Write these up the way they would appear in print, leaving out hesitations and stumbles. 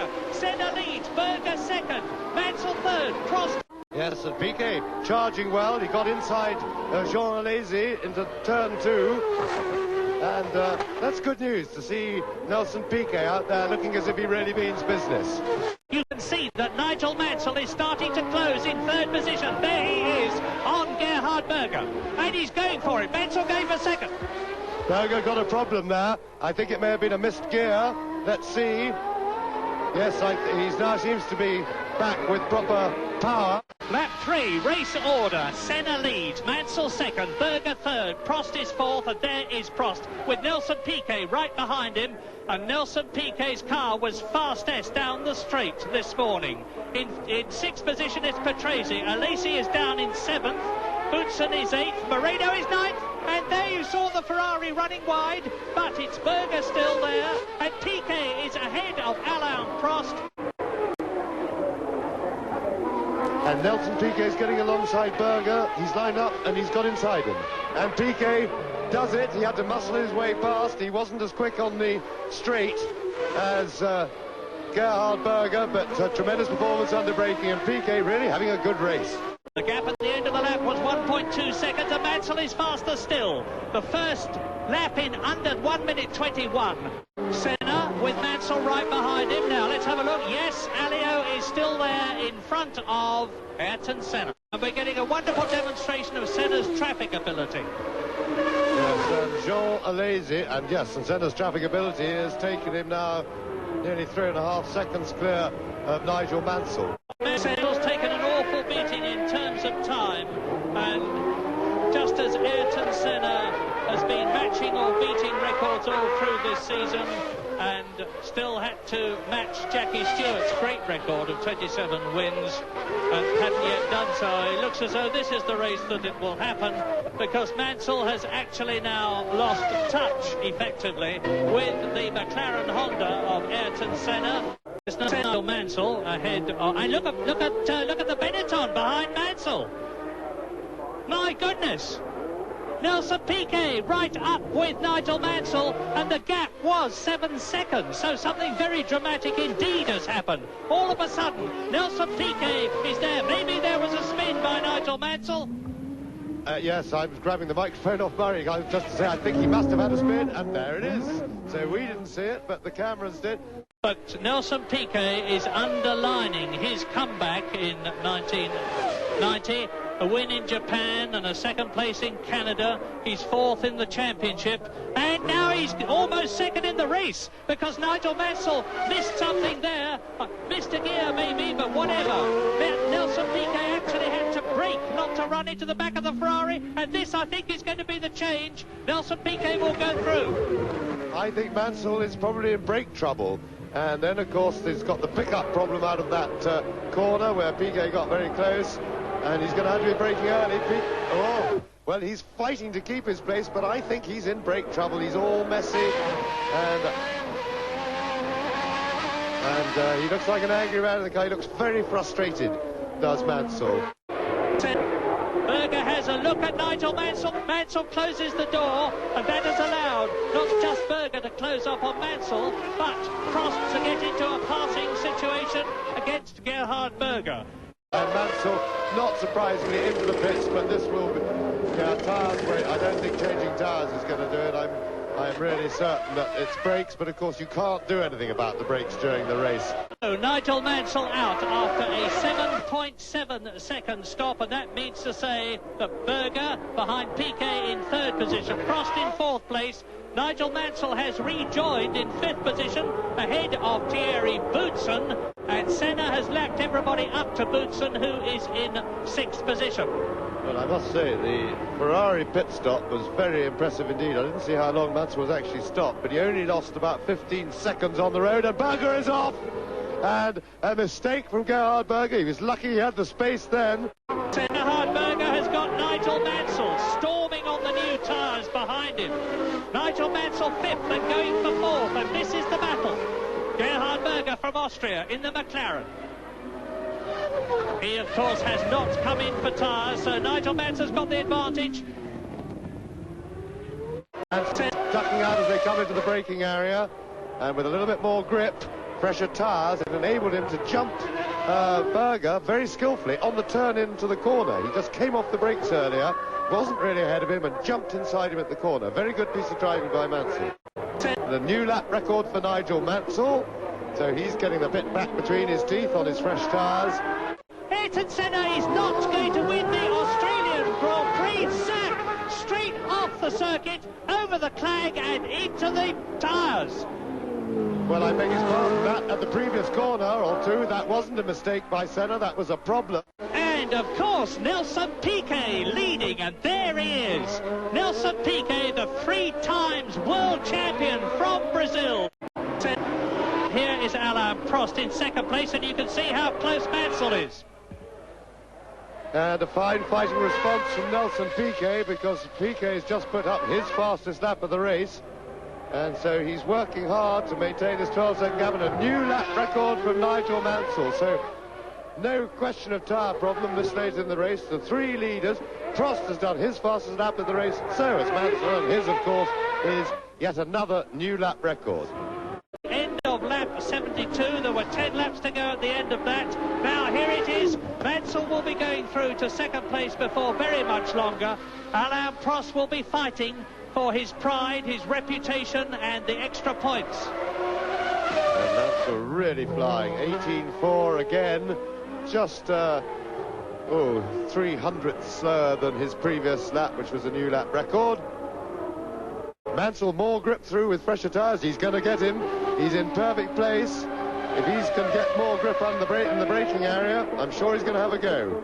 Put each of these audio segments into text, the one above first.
Berger. Senna leads, Berger second, Mansell third, Prost. Yes, and Pique charging well. He got inside Jean Alesi into turn 2. And that's good news to see Nelson Pique out there looking as if he really means business. You can see that Nigel Mansell is starting to close in third position. There he is on Gerhard Berger. And he's going for it. Mansell going for second. Berger got a problem there. I think it may have been a missed gear. Let's see. Yes, he now seems to be back with proper power. Lap 3, race order. Senna leads, Mansell second, Berger third, Prost is fourth, and there is Prost with Nelson Pique right behind him. And Nelson Pique's car was fastest down the straight this morning. In sixth position is Patrese. Alesi is down in seventh. Boutsen is eighth. Moreno is ninth. And there you saw the Ferrari running wide, but it's Berger still there. And Pique is ahead of Alain Prost. And Nelson Pique is getting alongside Berger. He's lined up and he's got inside him. And Pique does it. He had to muscle his way past. He wasn't as quick on the straight as Gerhard Berger, but a tremendous performance under braking, and Pique really having a good race. The gap at the end of the lap was 1.2 seconds, and Mansell is faster still. The first lap in under 1 minute 21. Senna with Mansell right behind him. Now let's have a look. Yes, Alio is still there in front of Ayrton Senna. And we're getting a wonderful demonstration of Senna's traffic ability. Yes, and Jean Alesi, and yes, and Senna's traffic ability has taken him now nearly 3.5 seconds clear of Nigel Mansell. Mansell's taken an awful beating in terms of time, and just as Ayrton Senna has been matching or beating records all through this season, and still had to match Jackie Stewart's great record of 27 wins and hadn't yet done so. It looks as though this is the race that it will happen, because Mansell has actually now lost touch effectively with the McLaren Honda of Ayrton Senna. It's Nigel Mansell ahead of, and look at the Benetton behind Mansell. My goodness. Nelson Pique right up with Nigel Mansell, and the gap was 7 seconds, so something very dramatic indeed has happened. All of a sudden, Nelson Pique is there. Maybe there was a spin by Nigel Mansell. Yes, I was grabbing the microphone off Murray just to say I think he must have had a spin, and there it is. So we didn't see it, but the cameras did. But Nelson Pique is underlining his comeback in 1990. A win in Japan and a second place in Canada. He's fourth in the championship, and now he's almost second in the race, because Nigel Mansell missed something there. Missed a gear maybe, but whatever. Nelson Pique actually had to brake not to run into the back of the Ferrari, and this I think is going to be the change. Nelson Pique will go through. I think Mansell is probably in brake trouble. And then, of course, he's got the pickup problem out of that corner where Pique got very close. And he's going to have to be braking early. Oh, well, he's fighting to keep his place, but I think he's in brake trouble. He's all messy. And he looks like an angry man in the car. He looks very frustrated, does Mansell. Berger has a look at Nigel Mansell. Mansell closes the door, and that has allowed not just Berger to close up on Mansell, but Prost to get into a passing situation against Gerhard Berger. And Mansell, not surprisingly, into the pits, but this will be tyres. I don't think changing tyres is going to do it. I'm really certain that it's brakes, but of course you can't do anything about the brakes during the race. So Nigel Mansell out after a 7.7 second stop, and that means to say that Berger behind Pique in third position, Prost in fourth place. Nigel Mansell has rejoined in fifth position ahead of Thierry Boutsen, and Senna has lapped everybody up to Boutsen, who is in sixth position. Well, I must say, the Ferrari pit stop was very impressive indeed. I didn't see how long Mansell was actually stopped, but he only lost about 15 seconds on the road, and Berger is off! And a mistake from Gerhard Berger. He was lucky he had the space then. Gerhard Berger has got Nigel Mansell storming on the new tyres behind him. Nigel Mansell fifth and going for fourth, and this is the battle. Gerhard Berger from Austria in the McLaren. He, of course, has not come in for tyres, so Nigel Mansell's got the advantage. And ducking out as they come into the braking area, and with a little bit more grip, pressure tyres. It enabled him to jump Berger very skillfully on the turn into the corner. He just came off the brakes earlier, wasn't really ahead of him, and jumped inside him at the corner. Very good piece of driving by Mansell. The new lap record for Nigel Mansell, so he's getting the bit back between his teeth on his fresh tyres. Ayrton Senna is not going to win the Australian Grand Prix. Sack straight off the circuit, over the clag and into the tyres. Well, I beg his pardon, that at the previous corner or two, that wasn't a mistake by Senna, that was a problem. And of course, Nelson Pique leading, and there he is. Nelson Pique, the 3 times world champion from Brazil. Here is Alain Prost in second place, and you can see how close Mansell is. And a fine fighting response from Nelson Pique, because Pique has just put up his fastest lap of the race. And so he's working hard to maintain his 12-second gap, and a new lap record from Nigel Mansell. So no question of tyre problem this late in the race. The 3 leaders, Prost has done his fastest lap of the race, so has Mansell, and his, of course, is yet another new lap record. End of lap 72. There were 10 laps to go at the end of that. Now here it is. Mansell will be going through to second place before very much longer. Alain Prost will be fighting for his pride, his reputation, and the extra points. And Mansell really flying. 18.4 again. Just 300ths slower than his previous lap, which was a new lap record. Mansell more grip through with fresher tyres. He's going to get him. He's in perfect place. If he can get more grip on in the braking area, I'm sure he's going to have a go.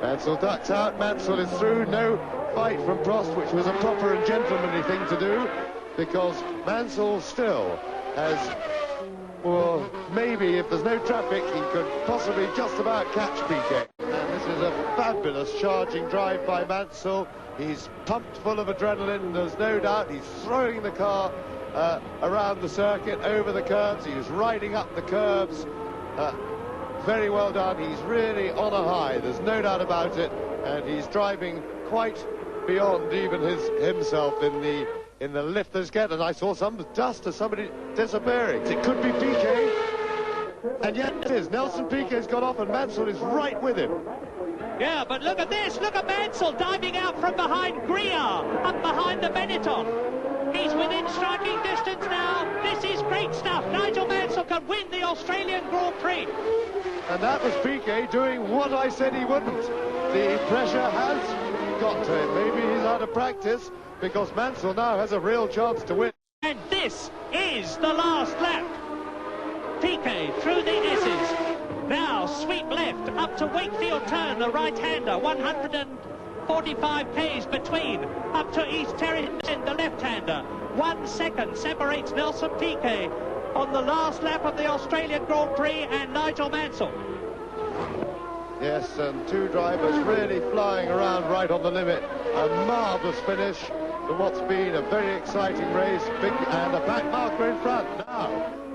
Mansell ducks out. Mansell is through. No fight from Prost, which was a proper and gentlemanly thing to do, because Mansell still has, well, maybe if there's no traffic, he could possibly just about catch Pique. And this is a fabulous charging drive by Mansell. He's pumped full of adrenaline, there's no doubt. He's throwing the car around the circuit, over the curves. He's riding up the curves. Very well done. He's really on a high, there's no doubt about it. And he's driving quite beyond even himself in the lift there's get. And I saw some dust of somebody disappearing. It could be Pique, and yet it is. Nelson Pique's got off, and Mansell is right with him. Yeah, but look at this. Look at Mansell diving out from behind Griard, up behind the Benetton. He's within striking distance now. This is great stuff. Nigel Mansell can win the Australian Grand Prix. And that was Pique doing what I said he wouldn't. The pressure has got to him. Maybe he's out of practice, because Mansell now has a real chance to win. And this is the last lap. Pique through the S's. Now sweep left up to Wakefield Turn, the right-hander. 145 k's between. Up to East Terrington, the left-hander. 1 second separates Nelson Pique on the last lap of the Australian Grand Prix and Nigel Mansell. Yes, and 2 drivers really flying around right on the limit. A marvellous finish to what's been a very exciting race. Big, and a back marker in front. Now,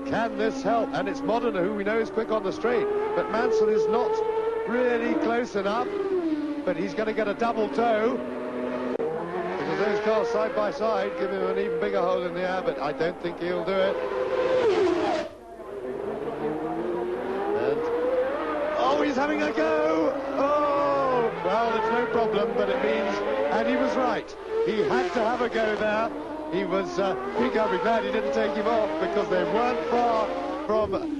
can this help? And it's Modena, who we know is quick on the straight. But Mansell is not really close enough. But he's going to get a double toe, because those cars side by side give him an even bigger hole in the air, but I don't think he'll do it. And, oh, he's having a go! Oh, well, it's no problem, but it means, and he was right. He had to have a go there. He was, Pique, I'll be glad he didn't take him off, because they weren't far from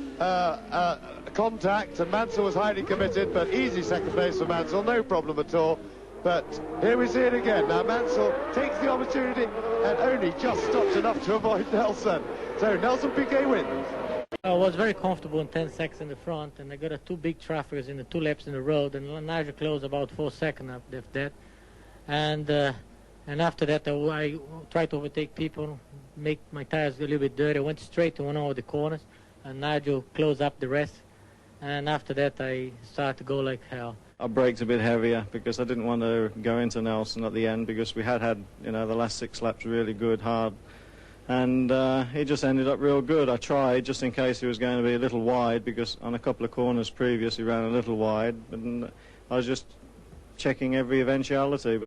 contact, and Mansell was highly committed, but easy second place for Mansell, no problem at all. But here we see it again. Now Mansell takes the opportunity and only just stops enough to avoid Nelson. So Nelson Pique wins. I was very comfortable in 10 seconds in the front, and I got 2 big traffics in the 2 laps in the road, and Nigel closed about 4 seconds after that. And after that, I tried to overtake people, make my tires a little bit dirty. I went straight to one of the corners, and Nigel closed up the rest. And after that, I started to go like hell. I braked a bit heavier because I didn't want to go into Nelson at the end, because we had the last 6 laps really good, hard. And he just ended up real good. I tried just in case he was going to be a little wide, because on a couple of corners previous he ran a little wide. And I was just checking every eventuality.